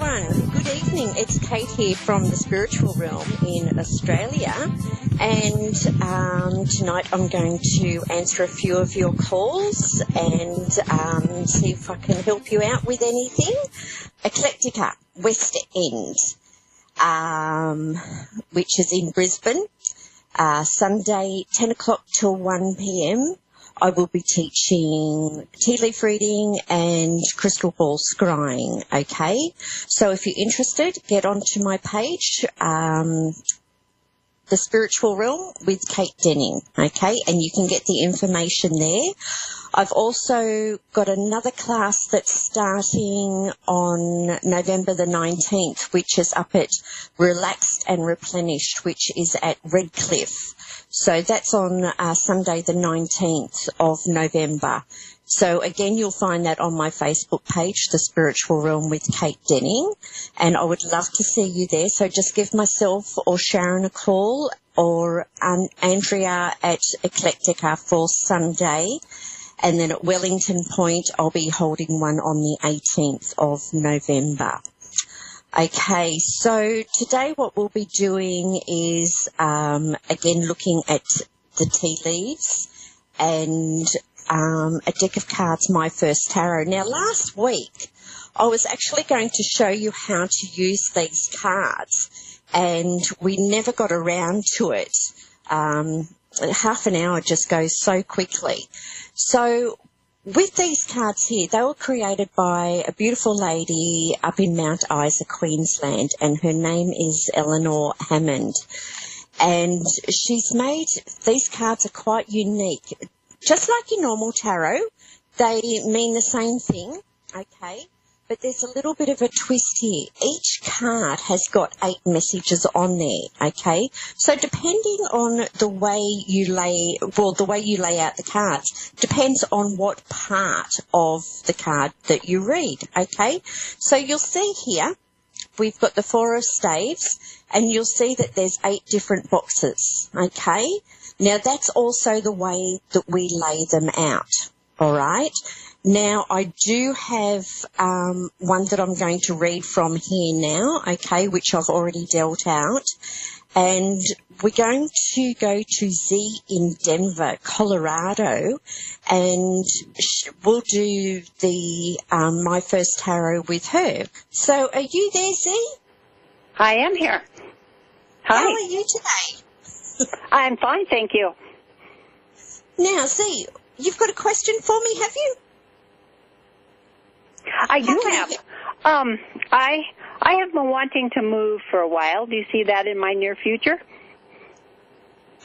everyone. Good evening. It's Kate here from the Spiritual Realm in Australia. And tonight I'm going to answer a few of your calls and see if I can help you out with anything. Eclectica, West End, which is in Brisbane. Sunday, 10 o'clock till 1 p.m. I will be teaching tea leaf reading and crystal ball scrying, okay? So if you're interested, get onto my page, The Spiritual Realm with Kate Denning, okay? And you can get the information there. I've also got another class that's starting on November the 19th, which is up at Relaxed and Replenished, which is at Redcliffe. So that's on Sunday the 19th of November. So again, you'll find that on my Facebook page, The Spiritual Realm with Kate Denning, and I would love to see you there. So just give myself or Sharon a call or Andrea at Eclectica for Sunday. And then at Wellington Point, I'll be holding one on the 18th of November. Okay, so today what we'll be doing is, again, looking at the tea leaves and a deck of cards, My First Tarot. Now, last week, I was actually going to show you how to use these cards, and we never got around to it. Half an hour just goes so quickly. So with these cards here, they were created by a beautiful lady up in Mount Isa, Queensland, and her name is Eleanor Hammond. And she's made, these cards are quite unique. Just like your normal tarot, they mean the same thing, okay? But there's a little bit of a twist here. Each card has got 8 messages on there, okay? So depending on the way you lay out the cards depends on what part of the card that you read, okay? So you'll see here, we've got the 4 of staves, and you'll see that there's 8 different boxes, okay? Now that's also the way that we lay them out, all right? Now, I do have one that I'm going to read from here now, okay, which I've already dealt out. And we're going to go to Z in Denver, Colorado, and we'll do the My First Tarot with her. So are you there, Z? I am here. Hi. How are you today? I'm fine, thank you. Now, Z, you've got a question for me, have you? I do have. I have been wanting to move for a while. Do you see that in my near future?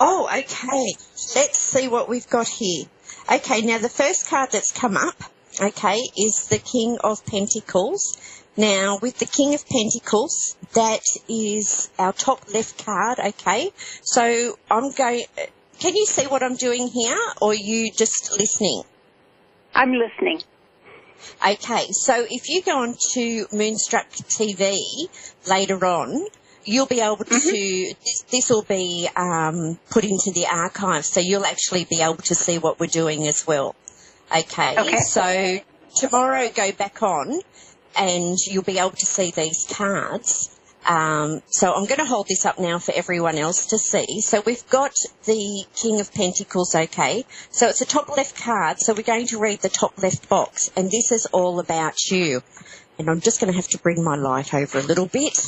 Oh, okay. Let's see what we've got here. Okay, now the first card that's come up, okay, is the King of Pentacles. Now, with the King of Pentacles, that is our top left card, okay? So can you see what I'm doing here, or are you just listening? I'm listening. Okay, so if you go on to Moonstruck TV later on, you'll be able to, this will be put into the archive, so you'll actually be able to see what we're doing as well. Okay. So tomorrow go back on and you'll be able to see these cards. So I'm going to hold this up now for everyone else to see. So we've got the King of Pentacles, okay. So it's a top left card, so we're going to read the top left box, and this is all about you. And I'm just going to have to bring my light over a little bit.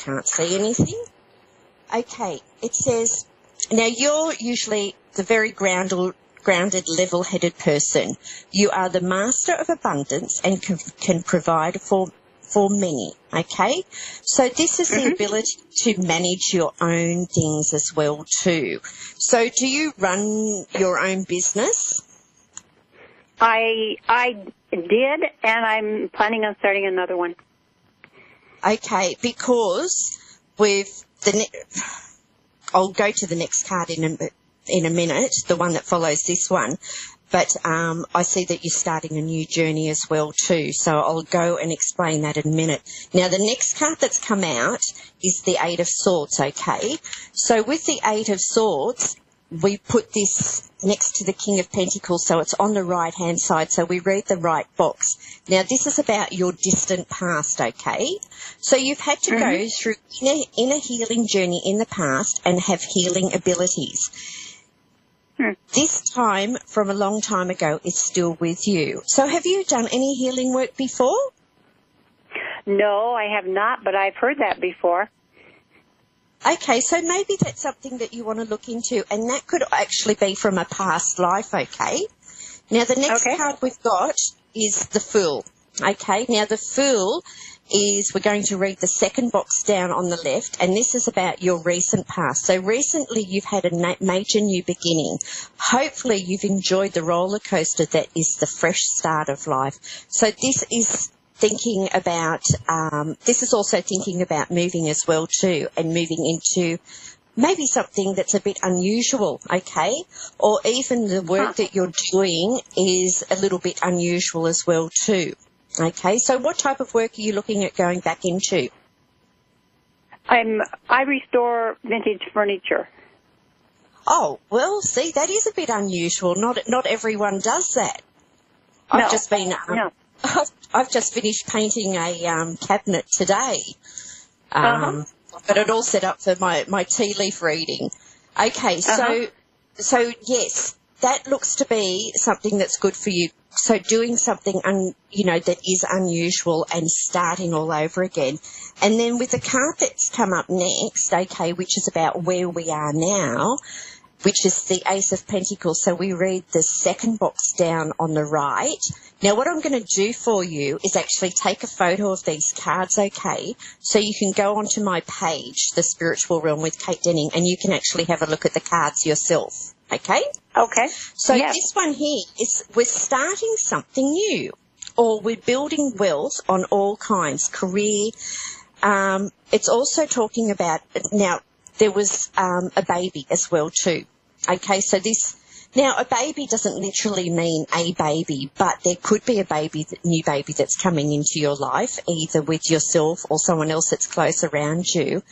Can't see anything. Okay, it says, now you're usually the very grounded, level-headed person. You are the master of abundance and can provide for many, okay? So this is the ability to manage your own things as well too. So do you run your own business? I did, and I'm planning on starting another one. Okay, because I'll go to the next card in a minute, the one that follows this one. But I see that you're starting a new journey as well too, so I'll go and explain that in a minute. Now, the next card that's come out is the 8 of Swords, okay? So with the 8 of Swords, we put this next to the King of Pentacles, so it's on the right-hand side, so we read the right box. Now, this is about your distant past, okay? So you've had to go through inner healing journey in the past and have healing abilities. This time from a long time ago is still with you. So have you done any healing work before? No, I have not, but I've heard that before. Okay, so maybe that's something that you want to look into, and that could actually be from a past life, okay? Now, the next card we've got is the Fool, okay? Now, the Fool is, we're going to read the second box down on the left, and this is about your recent past. So recently you've had a major new beginning. Hopefully you've enjoyed the roller coaster that is the fresh start of life. So this is thinking about, this is also thinking about moving as well too, and moving into maybe something that's a bit unusual, okay? Or even the work that you're doing is a little bit unusual as well too. Okay, so what type of work are you looking at going back into? I restore vintage furniture. Oh, well, see, that is a bit unusual. Not everyone does that. I've just been I've just finished painting a cabinet today. Got it all set up for my tea leaf reading. Okay, so yes, that looks to be something that's good for you. So doing something, that is unusual and starting all over again. And then with the card that's come up next, okay, which is about where we are now, which is the Ace of Pentacles. So we read the second box down on the right. Now, what I'm going to do for you is actually take a photo of these cards, okay? So you can go onto my page, The Spiritual Realm with Kate Denning, and you can actually have a look at the cards yourself, okay? Okay. So this one here is we're starting something new, or we're building wealth on all kinds, career. It's also talking about, now, there was a baby as well too. Okay, so now a baby doesn't literally mean a baby, but there could be a new baby that's coming into your life, either with yourself or someone else that's close around you.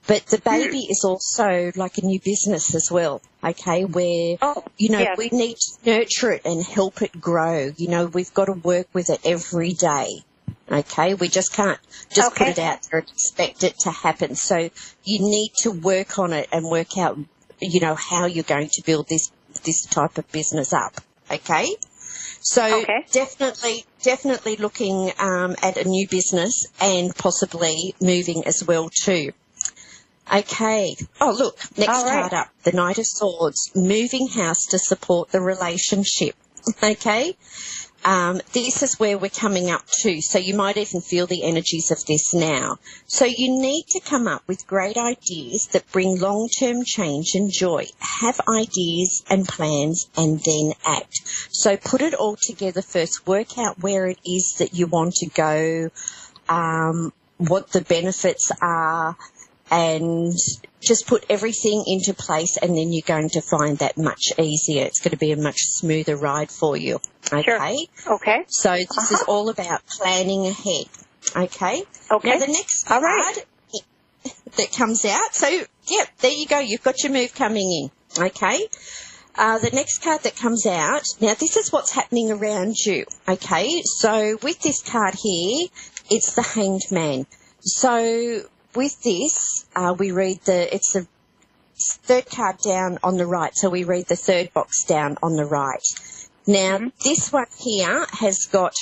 But the baby is also like a new business as well, okay, where, we need to nurture it and help it grow. We've got to work with it every day. Okay, we just can't just put it out there and expect it to happen. So you need to work on it and work out, how you're going to build this type of business up. Okay, so definitely looking at a new business and possibly moving as well too. Okay. Oh, look, next card up, the Knight of Swords, moving house to support the relationship. Okay. This is where we're coming up to, so you might even feel the energies of this now. So you need to come up with great ideas that bring long-term change and joy. Have ideas and plans and then act. So put it all together first. Work out where it is that you want to go, what the benefits are, and just put everything into place, and then you're going to find that much easier. It's going to be a much smoother ride for you. Okay? Sure. Okay. So this is all about planning ahead. Okay? Okay. Now, the next card that comes out, so, there you go. You've got your move coming in. Okay? The next card that comes out, now this is what's happening around you. Okay? So with this card here, it's the Hanged Man. So with this, we read it's the third card down on the right, so we read the third box down on the right. Now, this one here has got,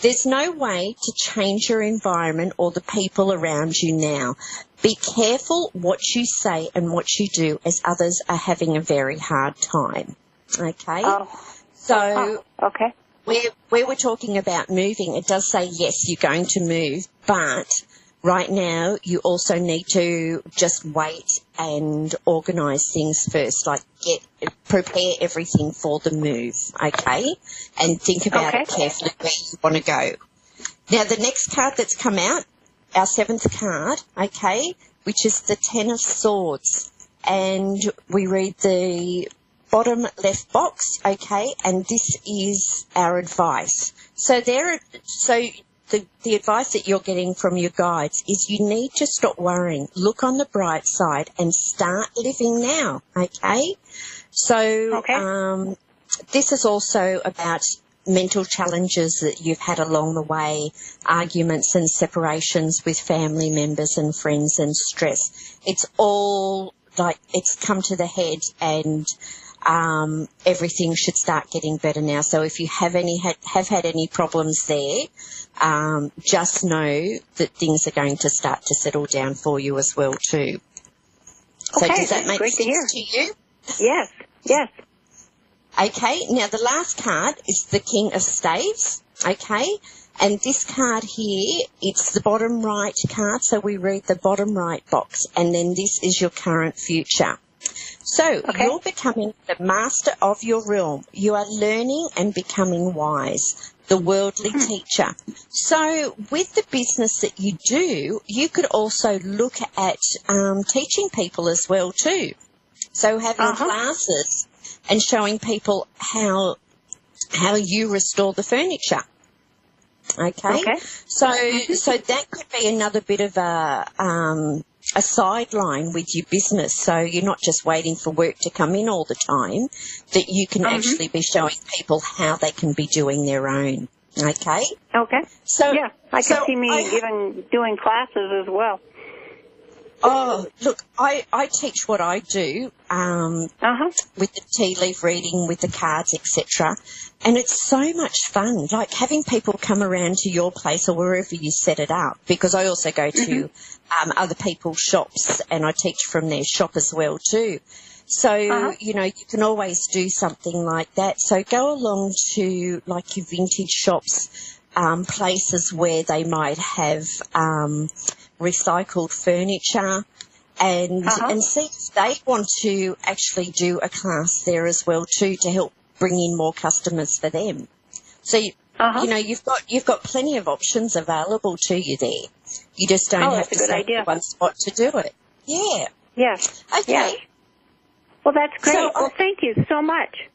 there's no way to change your environment or the people around you now. Be careful what you say and what you do, as others are having a very hard time. Okay? Where we're talking about moving, it does say, yes, you're going to move, but right now, you also need to just wait and organise things first, like prepare everything for the move, okay? And think about it carefully where you want to go. Now, the next card that's come out, our seventh card, okay, which is the Ten of Swords. And we read the bottom left box, okay, and this is our advice. So the advice that you're getting from your guides is you need to stop worrying, look on the bright side, and start living now, okay? So this is also about mental challenges that you've had along the way, arguments and separations with family members and friends and stress. It's all like it's come to the head, and everything should start getting better now. So if you have had any problems there, just know that things are going to start to settle down for you as well too. So Okay, does that make great sense to to you? Yes, yes. Okay, now the last card is the King of Staves, okay? And this card here, it's the bottom right card, so we read the bottom right box, and then this is your current future. So you're becoming the master of your realm. You are learning and becoming wise, the worldly teacher. So with the business that you do, you could also look at teaching people as well too. So having classes and showing people how you restore the furniture. Okay. So that could be another bit of a sideline with your business. So you're not just waiting for work to come in all the time, that you can actually be showing people how they can be doing their own. Okay. Okay. So yeah, I can see me doing classes as well. Oh, look, I teach what I do with the tea leaf reading, with the cards, etc. And it's so much fun, like having people come around to your place or wherever you set it up, because I also go to other people's shops and I teach from their shop as well too. So, you know, you can always do something like that. So go along to like your vintage shops, places where they might have recycled furniture and see if they want to actually do a class there as well too, to help bring in more customers for them. So you know you've got plenty of options available to you there. You just don't have to stay in one spot to do it. Yeah. Yes. Okay. Yeah. Well, that's great. So, well, thank you so much.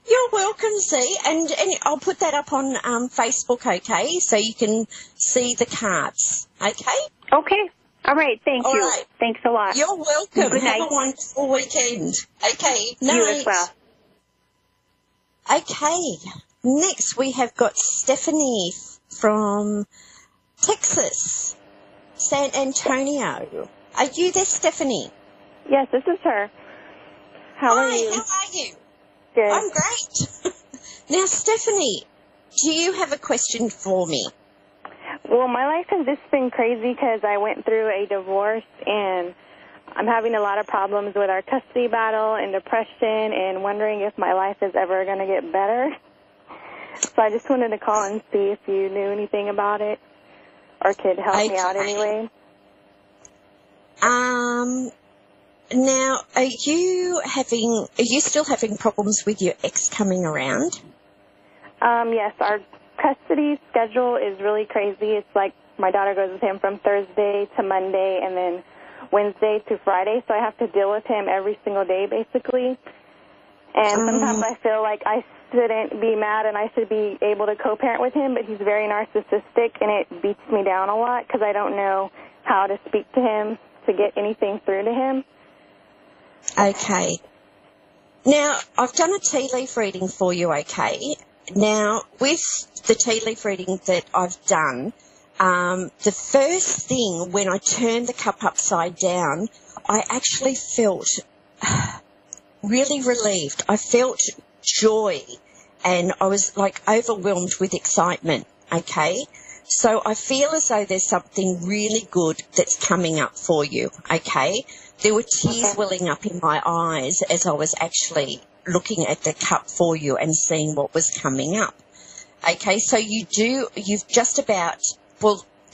You're welcome, Z, and I'll put that up on Facebook, okay, so you can see the cards, okay? Okay. All right. Thank you. Right. Thanks a lot. You're welcome. Good night. Have a wonderful weekend. Okay. Night. You as well. Okay. Next, we have got Stephanie from Texas, San Antonio. Are you there, Stephanie? Yes, this is her. How are you? Hi, how are you? Good. I'm great. Now, Stephanie, do you have a question for me? Well, my life has just been crazy because I went through a divorce, and I'm having a lot of problems with our custody battle and depression, and wondering if my life is ever going to get better. So I just wanted to call and see if you knew anything about it or could help me out anyway. Now, are you still having problems with your ex coming around? Yes, our custody schedule is really crazy. It's like my daughter goes with him from Thursday to Monday and then Wednesday to Friday, so I have to deal with him every single day, basically. And sometimes I feel like I shouldn't be mad and I should be able to co-parent with him, but he's very narcissistic, and it beats me down a lot because I don't know how to speak to him to get anything through to him. Okay. Now, I've done a tea leaf reading for you, okay? Now, with the tea leaf reading that I've done, the first thing when I turned the cup upside down, I actually felt really relieved. I felt joy, and I was like overwhelmed with excitement, okay? So I feel as though there's something really good that's coming up for you, okay? There were tears welling up in my eyes as I was actually looking at the cup for you and seeing what was coming up. Okay, so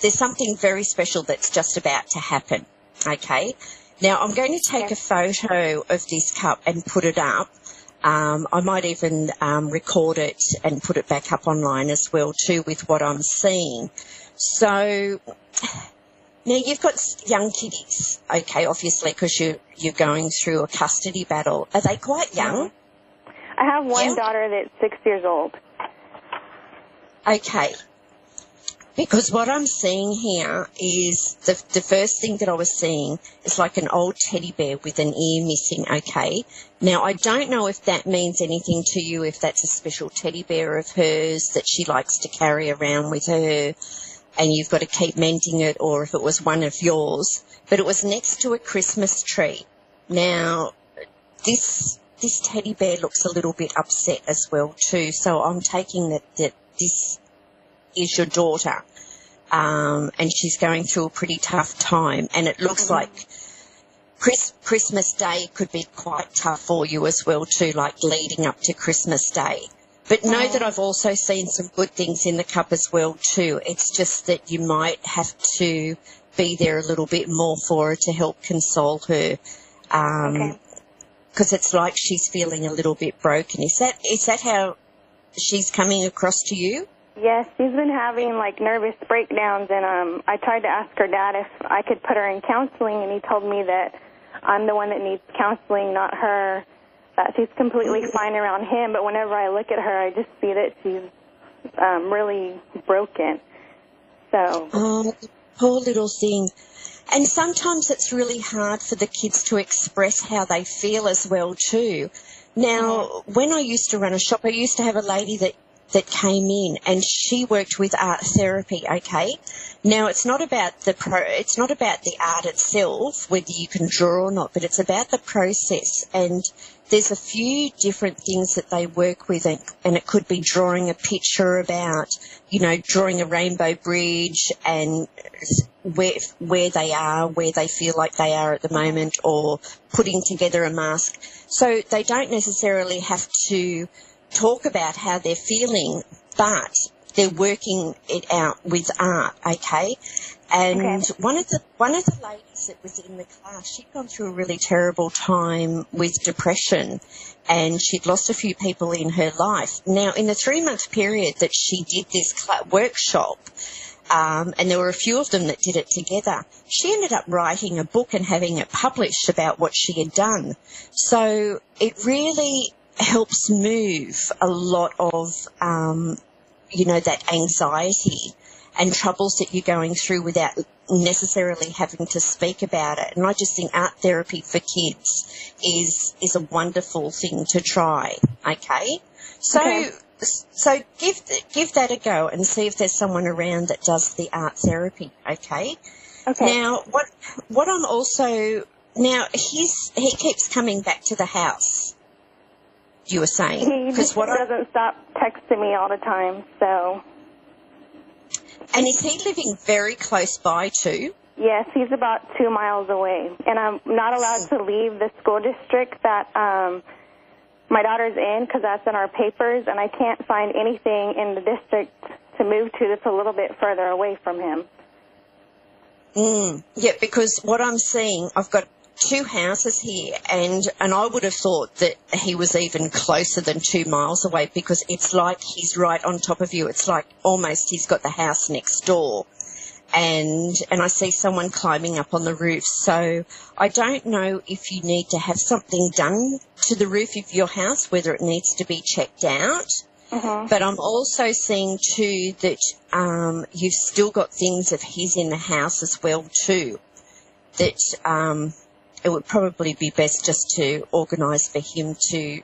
there's something very special that's just about to happen. Okay, now I'm going to take a photo of this cup and put it up. I might even record it and put it back up online as well too with what I'm seeing. So now you've got young kiddies, okay, obviously, because you're going through a custody battle. Are they quite young? I have one daughter that's 6 years old. Okay. Because what I'm seeing here is the first thing that I was seeing is like an old teddy bear with an ear missing, okay? Now, I don't know if that means anything to you, if that's a special teddy bear of hers that she likes to carry around with her and you've got to keep mending it, or if it was one of yours. But it was next to a Christmas tree. Now, this teddy bear looks a little bit upset as well too, so I'm taking that this is your daughter, and she's going through a pretty tough time, and it looks like Christmas Day could be quite tough for you as well too, like leading up to Christmas Day. But know that I've also seen some good things in the cup as well too. It's just that you might have to be there a little bit more for her to help console her, because it's like she's feeling a little bit broken. Is that how she's coming across to you? Yes, she's been having, like, nervous breakdowns, and I tried to ask her dad if I could put her in counseling, and he told me that I'm the one that needs counseling, not her, that she's completely fine around him, but whenever I look at her, I just see that she's really broken. So. Oh, poor little thing. And sometimes it's really hard for the kids to express how they feel as well too. Now, when I used to run a shop, I used to have a lady that came in, and she worked with art therapy, okay? Now, it's not about the art itself, whether you can draw or not, but it's about the process. And there's a few different things that they work with, and it could be drawing a picture about, drawing a rainbow bridge and where they are, where they feel like they are at the moment, or putting together a mask. So they don't necessarily have to talk about how they're feeling, but they're working it out with art, okay? And one of the ladies that was in the class, she'd gone through a really terrible time with depression, and she'd lost a few people in her life. Now, in the 3-month period that she did this workshop, and there were a few of them that did it together, she ended up writing a book and having it published about what she had done. So it really helps move a lot of, that anxiety and troubles that you're going through without necessarily having to speak about it. And I just think art therapy for kids is a wonderful thing to try, okay? So give that a go and see if there's someone around that does the art therapy, okay? Okay. Now, what I'm also, he keeps coming back to the house, you were saying. He just doesn't stop texting me all the time, so. And is he living very close by too? Yes, he's about 2 miles away. And I'm not allowed to leave the school district that my daughter's in, because that's in our papers, and I can't find anything in the district to move to that's a little bit further away from him. Yeah, because what I'm seeing, I've got 2 houses here, and I would have thought that he was even closer than 2 miles away, because it's like he's right on top of you. It's like almost he's got the house next door. And I see someone climbing up on the roof. So I don't know if you need to have something done to the roof of your house, whether it needs to be checked out. But I'm also seeing too that you've still got things of his in the house as well too, that it would probably be best just to organise for him to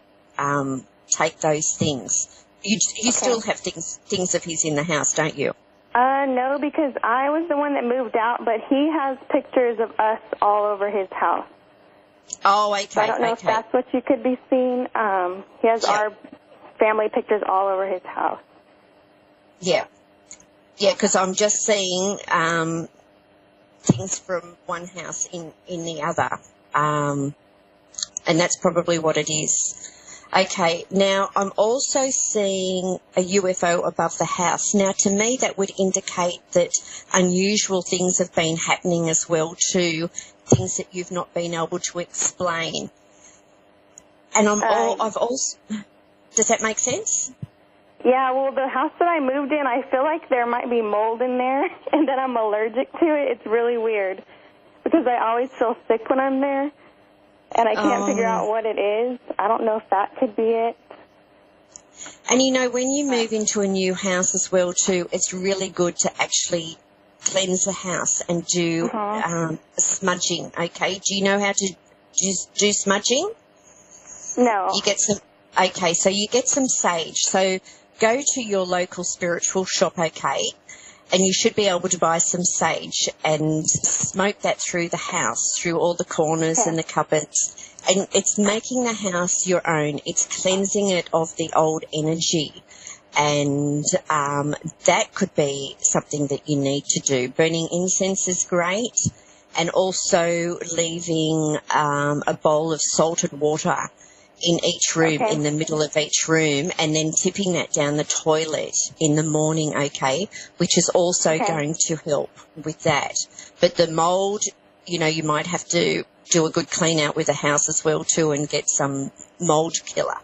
take those things. You still have things of his in the house, don't you? No, because I was the one that moved out, but he has pictures of us all over his house. Oh, okay. So I don't know if that's what you could be seeing. He has our family pictures all over his house. Yeah. Yeah, because I'm just seeing things from one house in the other. And that's probably what it is. Okay, now I'm also seeing a UFO above the house. Now, to me, that would indicate that unusual things have been happening as well too, things that you've not been able to explain. And I've also, does that make sense? Yeah, well, the house that I moved in, I feel like there might be mold in there, and that I'm allergic to it. It's really weird, because I always feel sick when I'm there. And I can't figure out what it is. I don't know if that could be it. And, you know, when you move into a new house as well, too, it's really good to actually cleanse the house and do smudging, okay? Do you know how to do smudging? No. You get some, okay, so you get some sage. So go to your local spiritual shop, okay, and you should be able to buy some sage and smoke that through the house, through all the corners and the cupboards. And it's making the house your own. It's cleansing it of the old energy. And that could be something that you need to do. Burning incense is great. And also leaving a bowl of salted water in each room, in the middle of each room, and then tipping that down the toilet in the morning, okay, which is also going to help with that. But the mould, you know, you might have to do a good clean out with the house as well too and get some mould killer.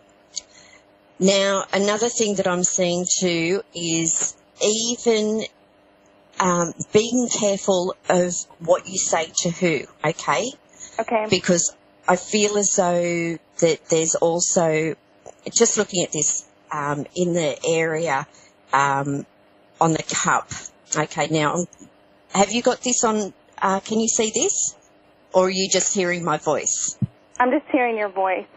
Now, another thing that I'm seeing too is even being careful of what you say to who, okay? Okay. Because I feel as though that there's also, just looking at this in the area on the cup. Okay, now, have you got this on, can you see this? Or are you just hearing my voice? I'm just hearing your voice.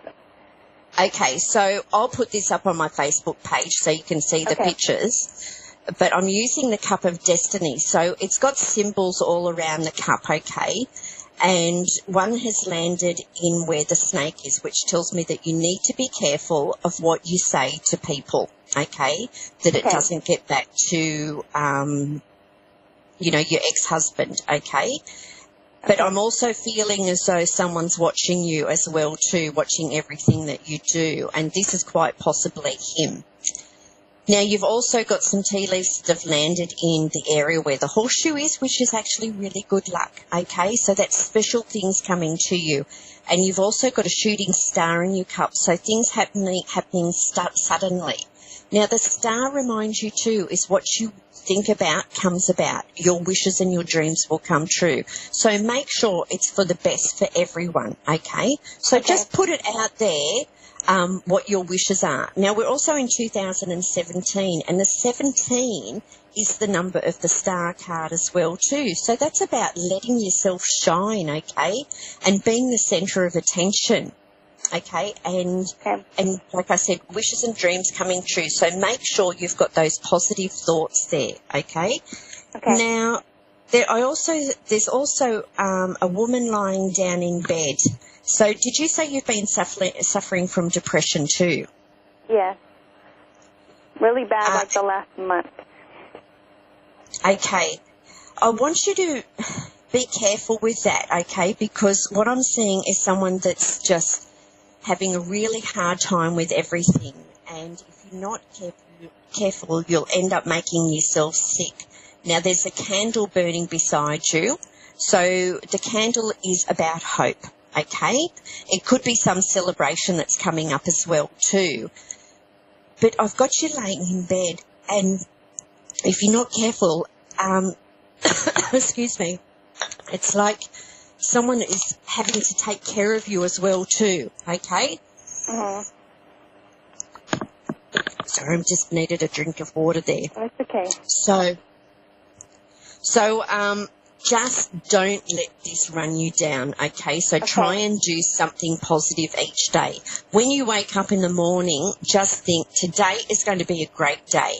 Okay, so I'll put this up on my Facebook page so you can see the pictures. But I'm using the Cup of Destiny. So it's got symbols all around the cup, okay? And one has landed in where the snake is, which tells me that you need to be careful of what you say to people, okay? That it doesn't get back to, you know, your ex-husband, okay? But I'm also feeling as though someone's watching you as well too, watching everything that you do, and this is quite possibly him. Now, you've also got some tea leaves that have landed in the area where the horseshoe is, which is actually really good luck, okay? So that's special things coming to you. And you've also got a shooting star in your cup, so things happening suddenly. Now, the star reminds you too is what you think about comes about. Your wishes and your dreams will come true. So make sure it's for the best for everyone, okay? So just put it out there. What your wishes are. Now, we're also in 2017, and the 17 is the number of the star card as well, too. So that's about letting yourself shine, okay, and being the centre of attention, okay, and like I said, wishes and dreams coming true. So make sure you've got those positive thoughts there, okay? Now, there's also a woman lying down in bed. So did you say you've been suffering from depression too? Yes. Really bad, like the last month. Okay. I want you to be careful with that, okay, because what I'm seeing is someone that's just having a really hard time with everything, and if you're not careful, you'll end up making yourself sick. Now, there's a candle burning beside you, so the candle is about hope. Okay, it could be some celebration that's coming up as well too. But I've got you laying in bed, and if you're not careful, excuse me, it's like someone is having to take care of you as well too. Okay. Sorry, I just needed a drink of water there. That's okay. So just don't let this run you down, okay? So try and do something positive each day. When you wake up in the morning, just think, today is going to be a great day.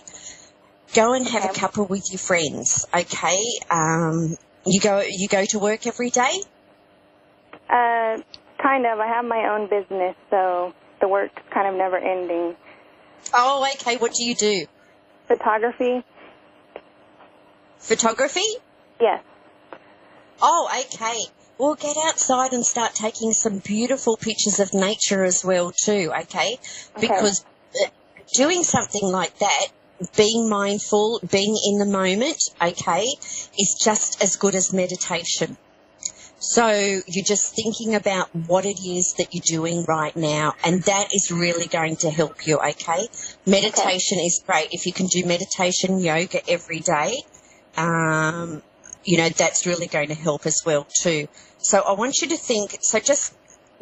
Go and have a cuppa with your friends, okay? You go to work every day? Kind of. I have my own business, so the work's kind of never ending. Oh, okay. What do you do? Photography. Photography? Yes. Oh, okay. Well, get outside and start taking some beautiful pictures of nature as well too, okay? Because doing something like that, being mindful, being in the moment, okay, is just as good as meditation. So you're just thinking about what it is that you're doing right now, and that is really going to help you, okay? Meditation is great. If you can do meditation, yoga every day, you know, that's really going to help as well too. So I want you to think, so just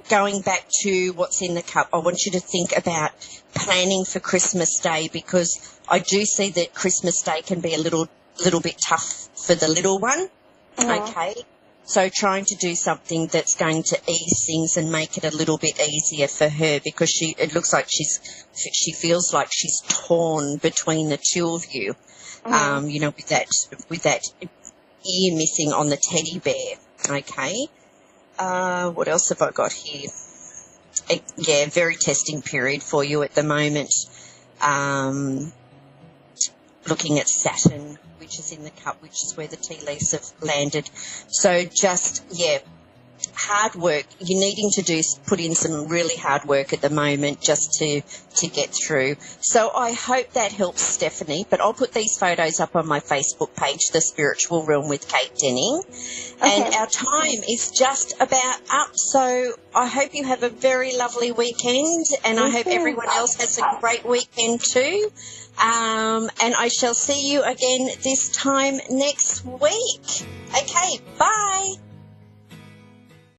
going back to what's in the cup, I want you to think about planning for Christmas Day, because I do see that Christmas Day can be a little bit tough for the little one. Okay. So trying to do something that's going to ease things and make it a little bit easier for her, because it looks like she feels like she's torn between the two of you. You know, with that ear missing on the teddy bear. Okay. What else have I got here? Yeah, very testing period for you at the moment. Looking at Saturn, which is in the cup, which is where the tea leaves have landed. So just, hard work. You're needing to put in some really hard work at the moment just to get through. So I hope that helps, Stephanie. But I'll put these photos up on my Facebook page, The Spiritual Realm with Kate Denning. Okay. And our time is just about up. So I hope you have a very lovely weekend, and I hope everyone else has a great weekend too. And I shall see you again this time next week. Okay, bye.